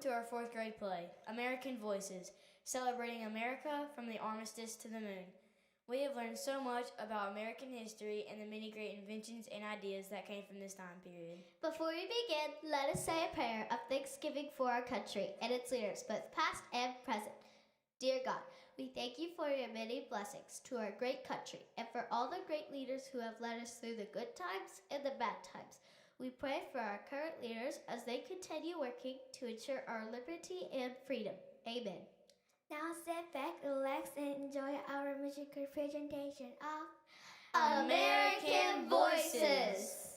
to our fourth grade play, American Voices, celebrating America from the armistice to the moon. We have learned so much about American history and the many great inventions and ideas that came from this time period. Before we begin, let us say a prayer of thanksgiving for our country and its leaders, both past and present. Dear God, we thank you for your many blessings to our great country and for all the great leaders who have led us through the good times and the bad times. We pray for our current leaders as they continue working to ensure our liberty and freedom. Amen. Now sit back, relax, and enjoy our musical presentation of American Voices.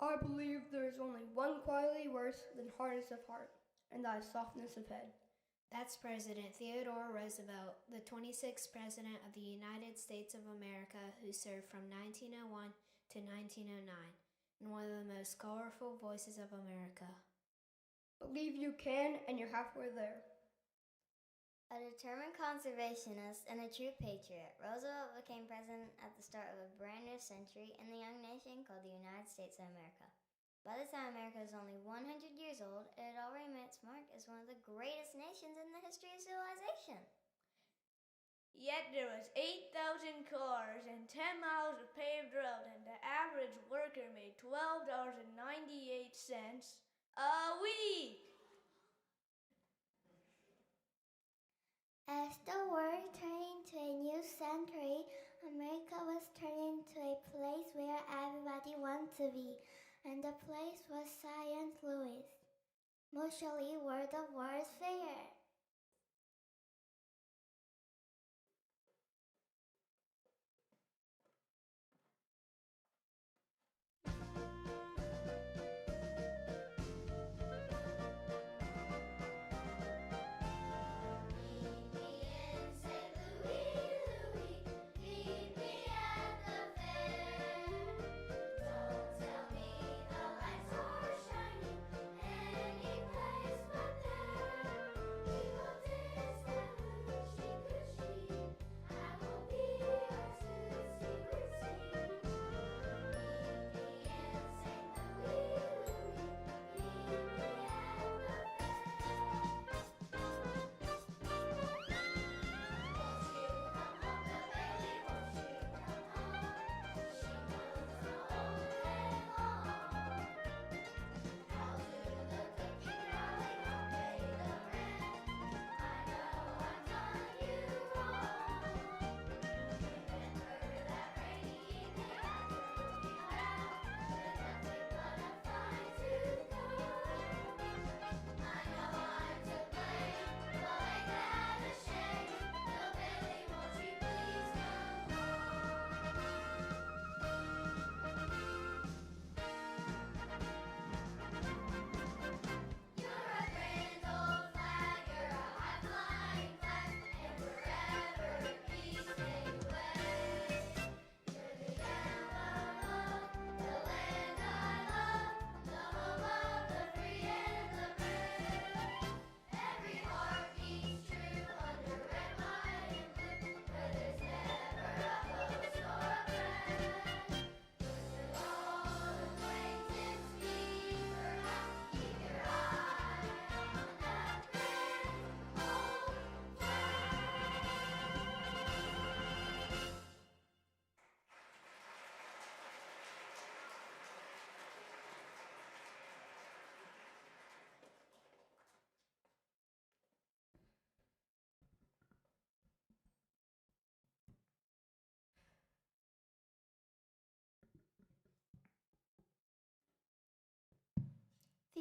I believe there is only one quality worse than hardness of heart, and that is softness of head. That's President Theodore Roosevelt, the 26th President of the United States of America, who served from 1901 to 1909, and one of the most colorful voices of America. Believe you can, and you're halfway there. A determined conservationist and a true patriot, Roosevelt became president at the start of a brand new century in the young nation called the United States of America. By the time America was only 100 years old, it had already made its mark as one of the greatest nations in the history of civilization. Yet there was 8,000 cars and 10 miles of paved road, and the average worker made $12.98 a week. As the world turned into a new century, America was turning into a place where everybody wanted to be, and the place was St. Louis, mostly where the World's Fair.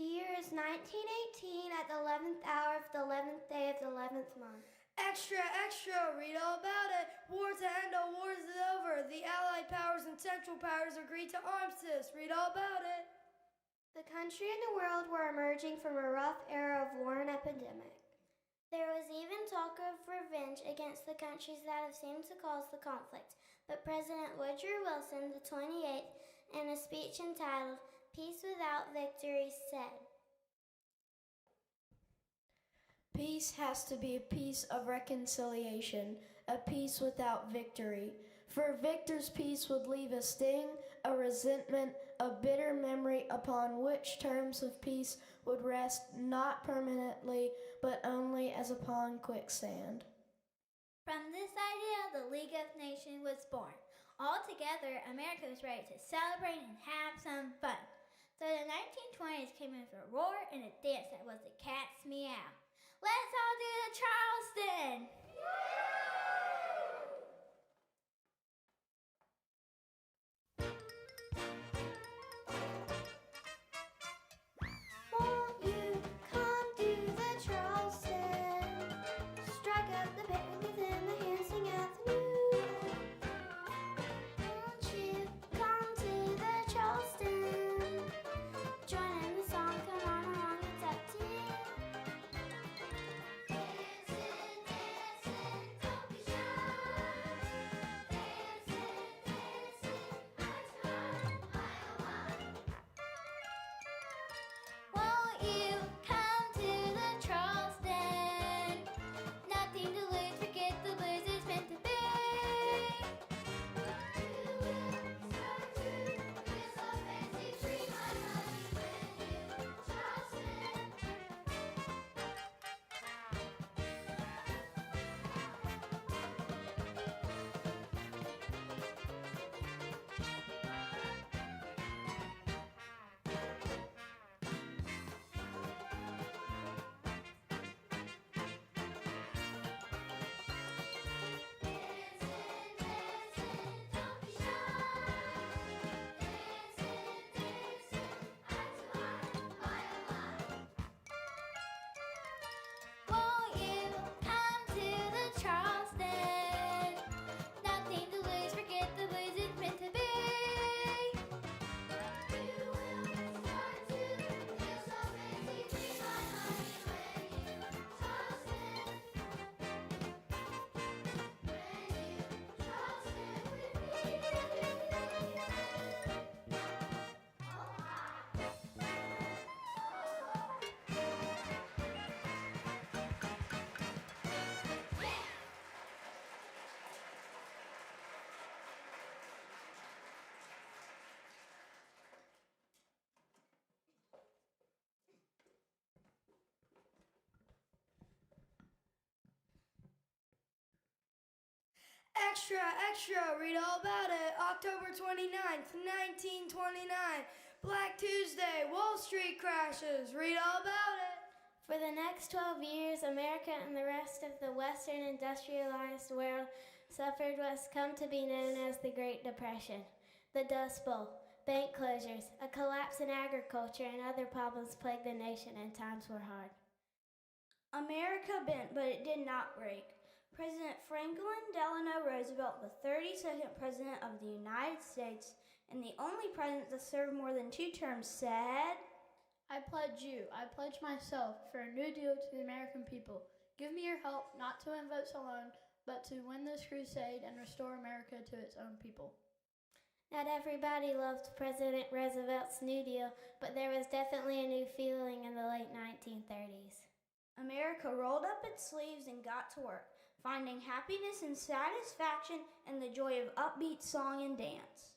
The year is 1918 at the 11th hour of the 11th day of the 11th month. Extra, extra, read all about it. War to end, all wars is over. The Allied powers and Central powers agreed to armistice. Read all about it. The country and the world were emerging from a rough era of war and epidemic. There was even talk of revenge against the countries that have seemed to cause the conflict, but President Woodrow Wilson, the 28th, in a speech entitled Peace Without Victory, said, Peace has to be a peace of reconciliation, a peace without victory. For a victor's peace would leave a sting, a resentment, a bitter memory upon which terms of peace would rest not permanently, but only as upon quicksand. From this idea, the League of Nations was born. Altogether, America was ready to celebrate and have some fun. So the 1920s came in with a roar and a dance that was the cat's meow. Let's all do the Charleston! Won't you come to the Charleston? Strike up the picnic and the hand sing out the new. Won't you come to the Charleston? Join in the song, come on along, it's up to you. Dancing, dancing, don't be shy. Dancing, dancing, eye to eye, mile wide. Won't you come to the Charleston? Nothing to lose, forget the blues, it's meant to be. You will start to feel so fancy free, my honey, when you Charleston. Won't you come to the Charleston? Nothing to lose, forget the blues, it's meant to be. You will start to feel so fancy free, my honey, when you Charleston. Extra, extra, read all about it. October 29th, 1929. Black Tuesday, Wall Street crashes. Read all about it. For the next 12 years, America and the rest of the Western industrialized world suffered what's come to be known as the Great Depression. The Dust Bowl, bank closures, a collapse in agriculture, and other problems plagued the nation, and times were hard. America bent, but it did not break. President Franklin Delano Roosevelt, the 32nd President of the United States and the only president to serve more than 2 terms, said, I pledge myself for a new deal to the American people. Give me your help not to win votes alone, but to win this crusade and restore America to its own people. Not everybody loved President Roosevelt's New Deal, but there was definitely a new feeling in the late 1930s. America rolled up its sleeves and got to work, finding happiness and satisfaction and the joy of upbeat song and dance.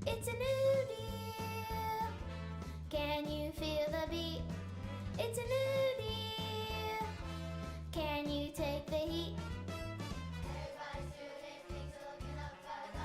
It's a new deal. Can you feel the beat? It's a new deal. Can you take the heat? Everybody's doing it, things are looking up, but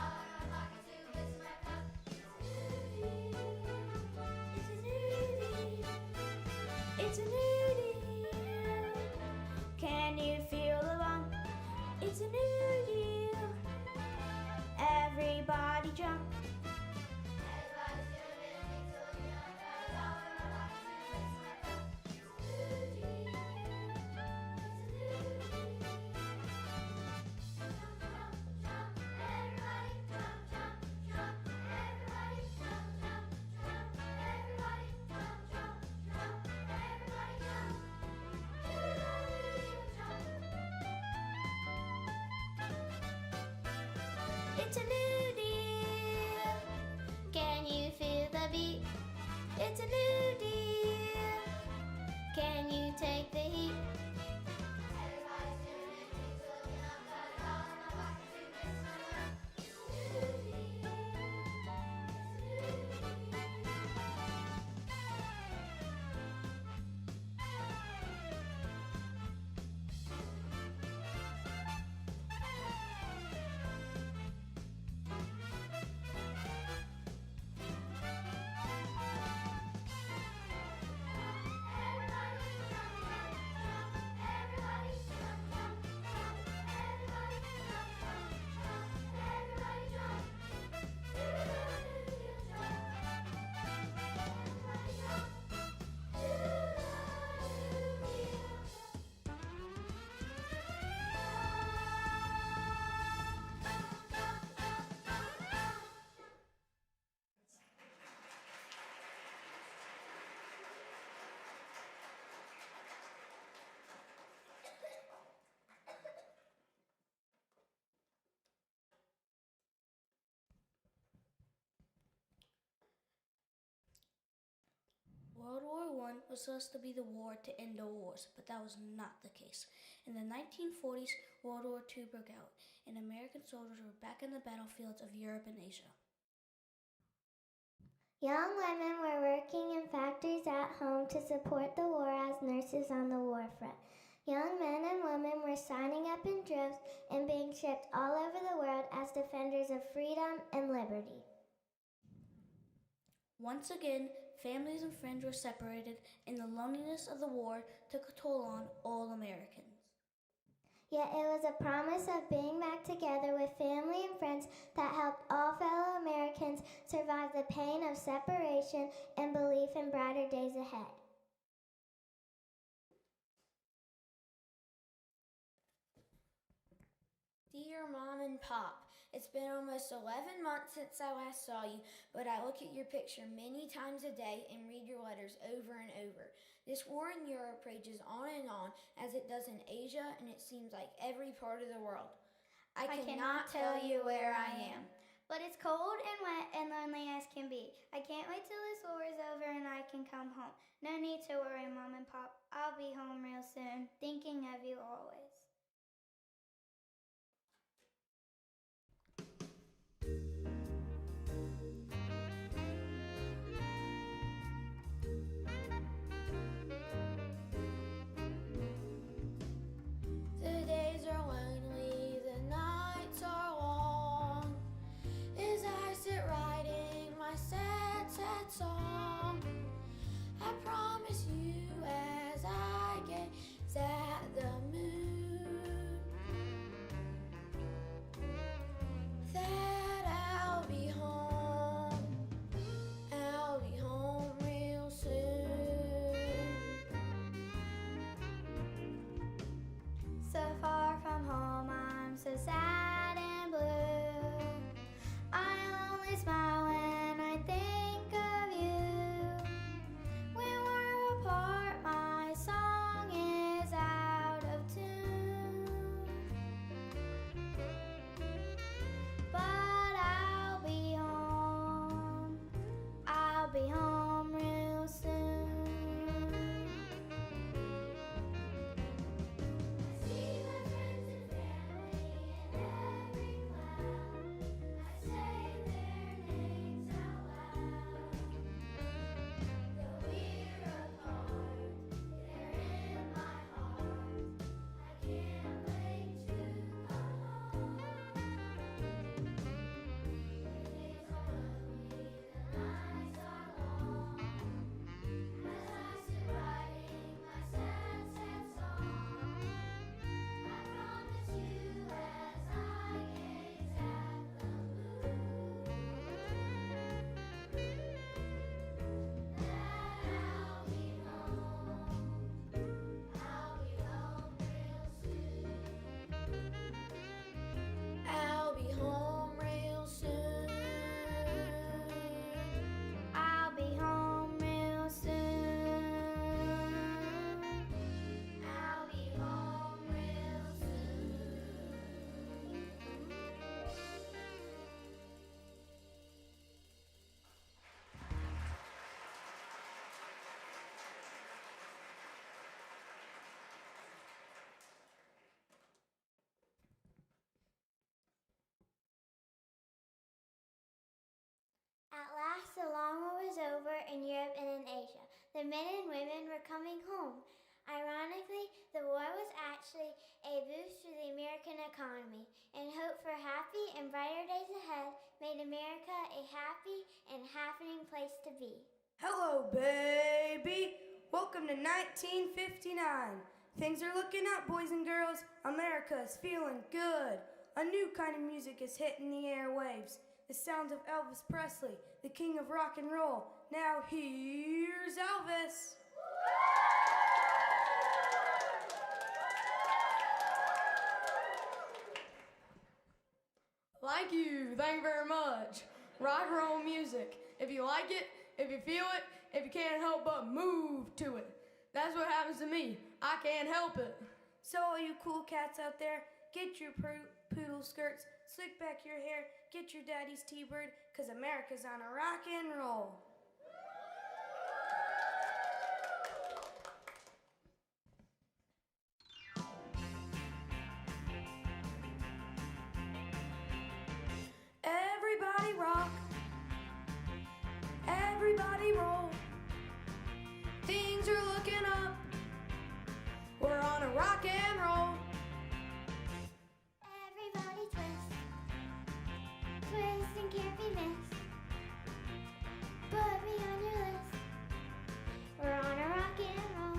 It's a new deal. Can you feel the beat? It's a new deal. Can you take the heat? Everybody's doing it, things looking up, got it all in my pocket, do this and that. It's a new deal. World War I was supposed to be the war to end all wars, but that was not the case. In the 1940s, World War II broke out, and American soldiers were back in the battlefields of Europe and Asia. Young women were working in factories at home to support the war as nurses on the war front. Young men and women were signing up in droves and being shipped all over the world as defenders of freedom and liberty. Once again, families and friends were separated, and the loneliness of the war took a toll on all Americans. Yet it was a promise of being back together with family and friends that helped all fellow Americans survive the pain of separation and belief in brighter days ahead. Dear Mom and Pop, it's been almost 11 months since I last saw you, but I look at your picture many times a day and read your letters over and over. This war in Europe rages on and on as it does in Asia, and it seems like every part of the world. I cannot tell you where I am. But it's cold and wet and lonely as can be. I can't wait till this war is over and I can come home. No need to worry, Mom and Pop. I'll be home real soon, thinking of you always. The days are lonely, the nights are long, as I sit writing my sad, sad song. I promise you as I gaze at the moon, the long war was over in Europe and in Asia, the men and women were coming home. Ironically, the war was actually a boost to the American economy, and hope for happy and brighter days ahead made America a happy and happening place to be. Hello, baby! Welcome to 1959. Things are looking up, boys and girls. America's feeling good. A new kind of music is hitting the airwaves. The sounds of Elvis Presley, the king of rock and roll. Now here's Elvis. Thank you very much. Rock and roll music. If you like it, if you feel it, if you can't help but move to it. That's what happens to me. I can't help it. So all you cool cats out there, get your poodle skirts, slick back your hair, get your daddy's T-bird, 'cause America's on a rock and roll. Everybody rock, everybody roll. Things are looking up, we're on a rock and roll. Everybody twist, twist and can't be missed. Put me on your list, we're on a rock and roll.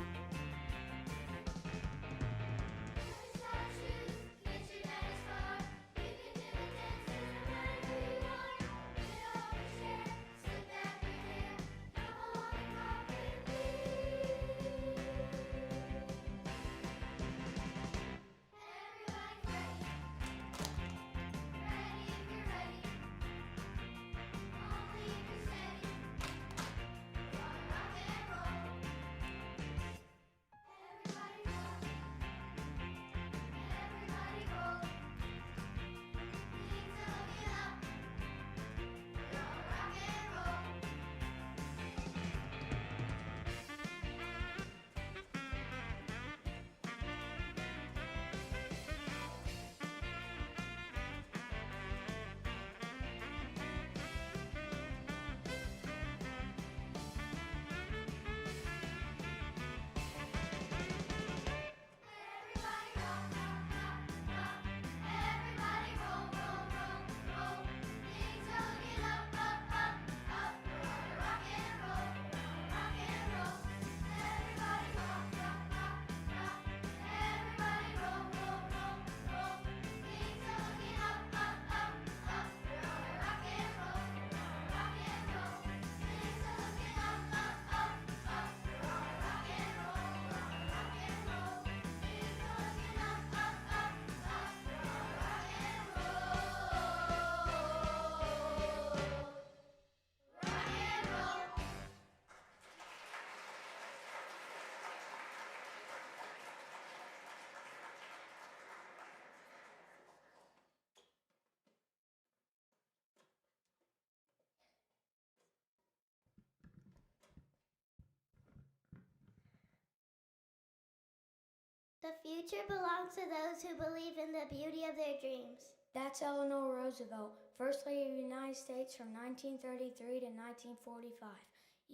The future belongs to those who believe in the beauty of their dreams. That's Eleanor Roosevelt, First Lady of the United States from 1933 to 1945.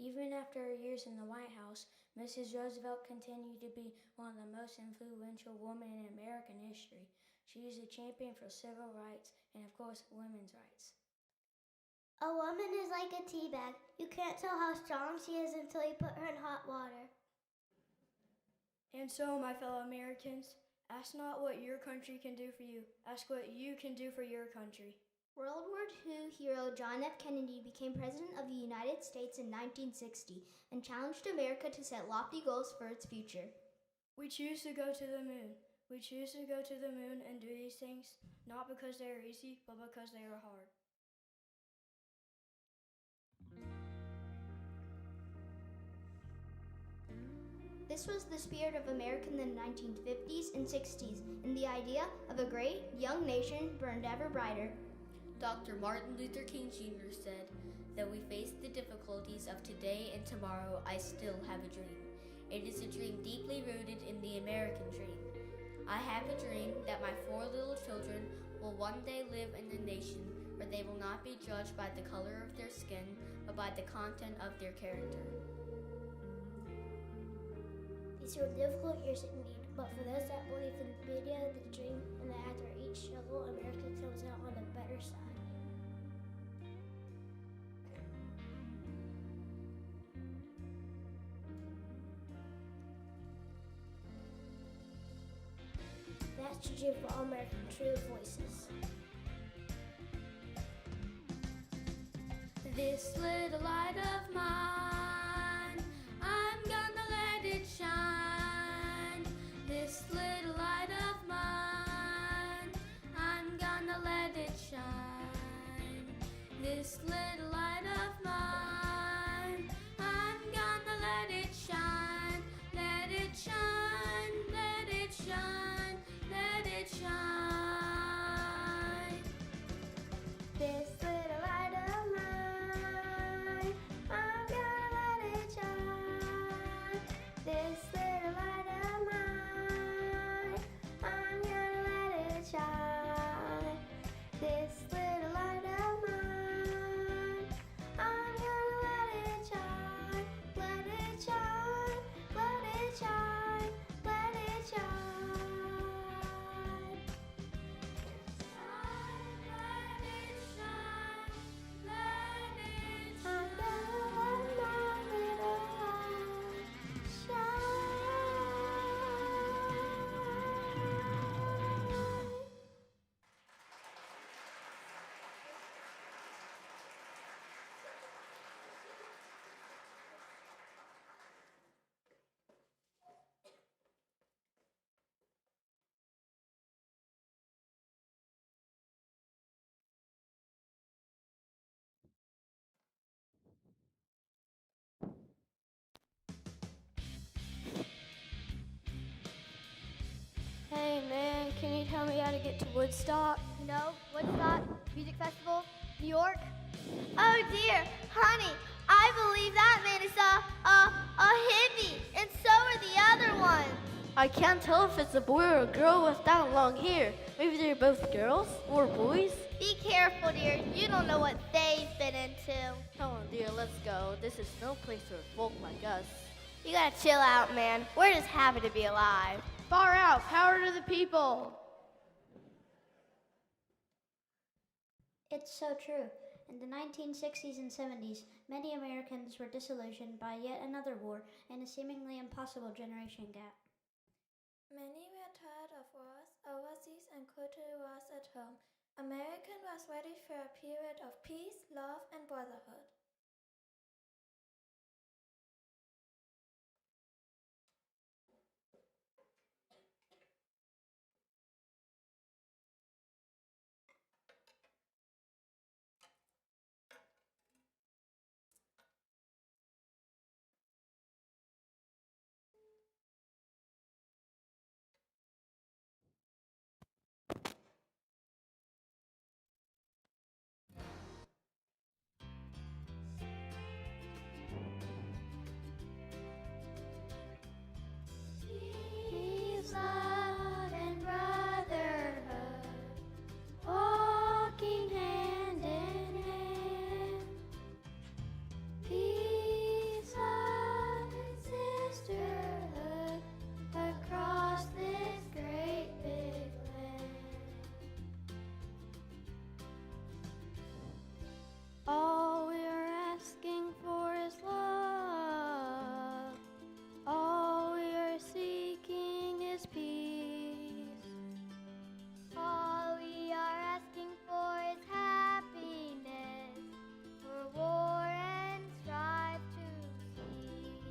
Even after her years in the White House, Mrs. Roosevelt continued to be one of the most influential women in American history. She was a champion for civil rights and, of course, women's rights. A woman is like a tea bag. You can't tell how strong she is until you put her in hot water. And so, my fellow Americans, ask not what your country can do for you. Ask what you can do for your country. World War II hero John F. Kennedy became President of the United States in 1960 and challenged America to set lofty goals for its future. We choose to go to the moon. We choose to go to the moon and do these things, not because they are easy, but because they are hard. This was the spirit of America in the 1950s and 60s, and the idea of a great, young nation burned ever brighter. Dr. Martin Luther King Jr. said, "Though we face the difficulties of today and tomorrow, I still have a dream. It is a dream deeply rooted in the American dream. I have a dream that my 4 little children will one day live in a nation where they will not be judged by the color of their skin, but by the content of their character. These were difficult years indeed, but for those that believe in the beauty of the dream and that after each struggle, America comes out on a better side. That's the dream for all American true voices. This little light of mine, I'm gonna let it shine. This little light of mine, I'm gonna let it shine. This little light of mine, I'm gonna let it shine. Let it shine, let it shine, let it shine. This little light of mine, I'm gonna let it shine. This little light of mine, I'm gonna let it shine. This little light of mine, I'm gonna let it shine. Let it shine, let it shine, let it shine. I'm gonna let my little light shine. Hey man, can you tell me how to get to Woodstock? No, Woodstock Music Festival, New York. Oh dear, honey, I believe that man is a hippie, and so are the other ones. I can't tell if it's a boy or a girl with that long hair. Maybe they're both girls or boys? Be careful, dear. You don't know what they've been into. Come on, dear, let's go. This is no place for folk like us. You gotta chill out, man. We're just happy to be alive. Far out, power to the people. It's so true. In the 1960s and 70s, many Americans were disillusioned by yet another war and a seemingly impossible generation gap. Many were tired of wars overseas and cultural wars at home. America was ready for a period of peace, love, and brotherhood. Peace, love, and brotherhood, walking hand in hand. Peace, love, and sisterhood across this great big land. All we're asking for is love. All we are seeking is peace. All we are asking for is happiness, for war and strife to cease.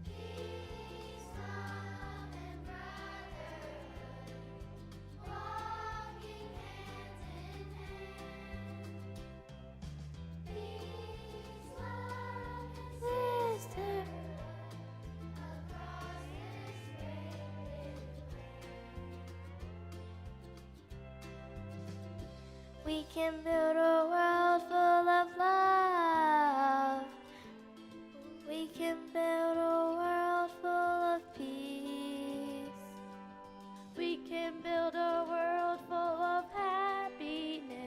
Peace, love, and brotherhood, walking hand in hand. Peace, love, and sisterhood across this great big land. We can build a world full of love. We can build a world full of peace. We can build a world full of happiness.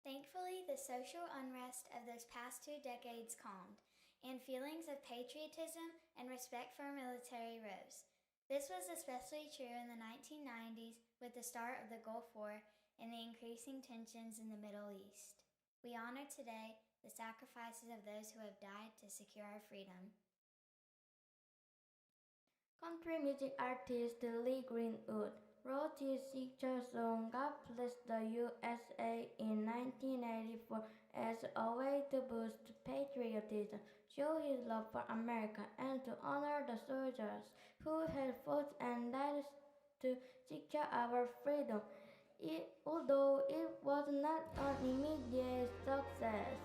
Thankfully, the social unrest of those past 2 decades calmed, and feelings of patriotism and respect for our military rose. This was especially true in the 1990s with the start of the Gulf War and the increasing tensions in the Middle East. We honor today the sacrifices of those who have died to secure our freedom. Country music artist Lee Greenwood wrote his signature song God Bless the USA in 1984 as a way to boost patriotism, show his love for America, and to honor the soldiers who had fought and died to secure our freedom. Although it was not an immediate success,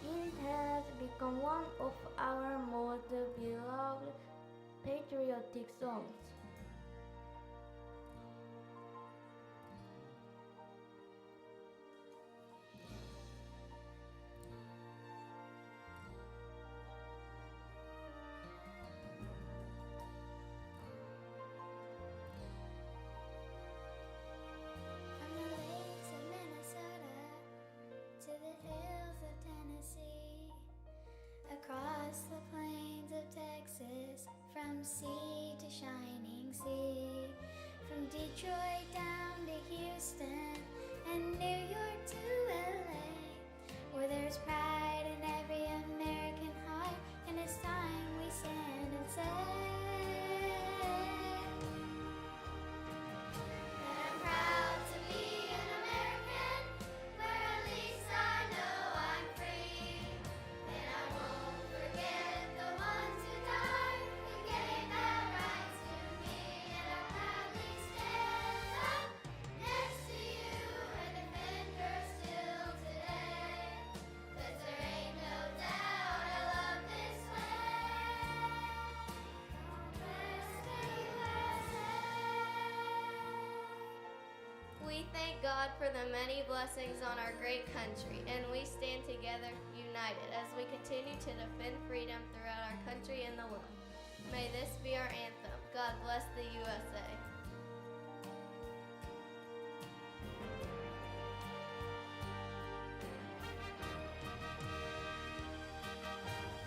it has become one of our most beloved patriotic songs. From the lakes of Minnesota to the hills of Tennessee, across the plains of Texas, from sea to shining sea, from Detroit down to Houston and New York to LA, where there's pride in every American heart, and it's time we stand and say that I'm proud to be an American, where at least I know I'm free, and I won't forget the ones who died and gave their rights to me, and I'll proudly stand up next to you and defend her still today, 'cause there ain't no doubt I love this land. God bless the USA. We thank God for the many blessings on our great country, and we stand together united as we continue to defend freedom throughout our country and the world. May this be our anthem. God bless the USA.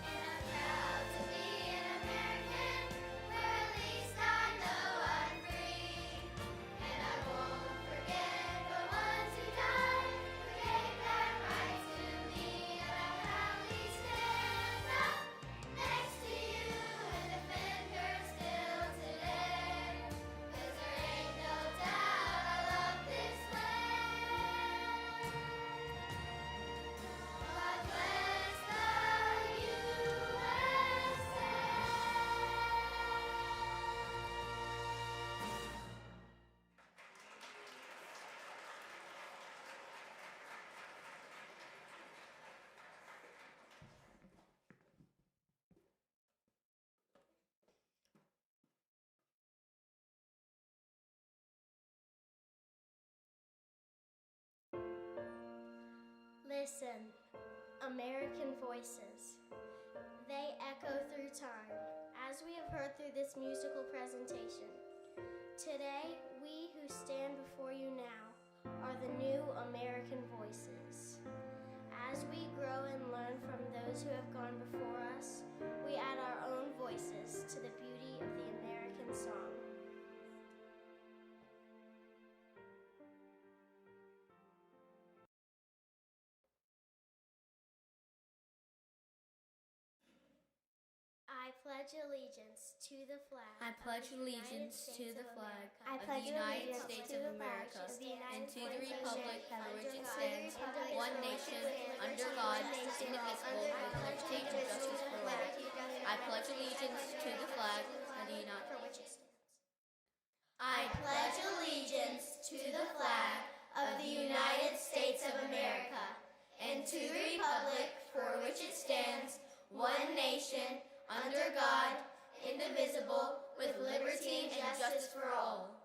And I'm proud to be an American, where at least I know I'm free, and I won't forget the ones who died, who gave their rights to me, and I'll proudly stand up next to you and defend her still today, 'cause there ain't no doubt I love this land. God bless the USA. Listen, American voices. They echo through time, as we have heard through this musical presentation. Today, we who stand before you now are the new American voices. As we grow and learn from those who have gone before us, we add our own voices to the beauty of the American song. I pledge allegiance to the flag. I pledge allegiance to the flag I of the pledge United allegiance States to of the flag America of the United and to the States of republic America, for which it under stands, God, one nation, under God, indivisible, with liberty and justice for all. I pledge allegiance to the flag of the United for which it stands. I pledge allegiance to the flag of the United States of America and to the republic for which it stands, one nation, under God, indivisible, with liberty and justice for all.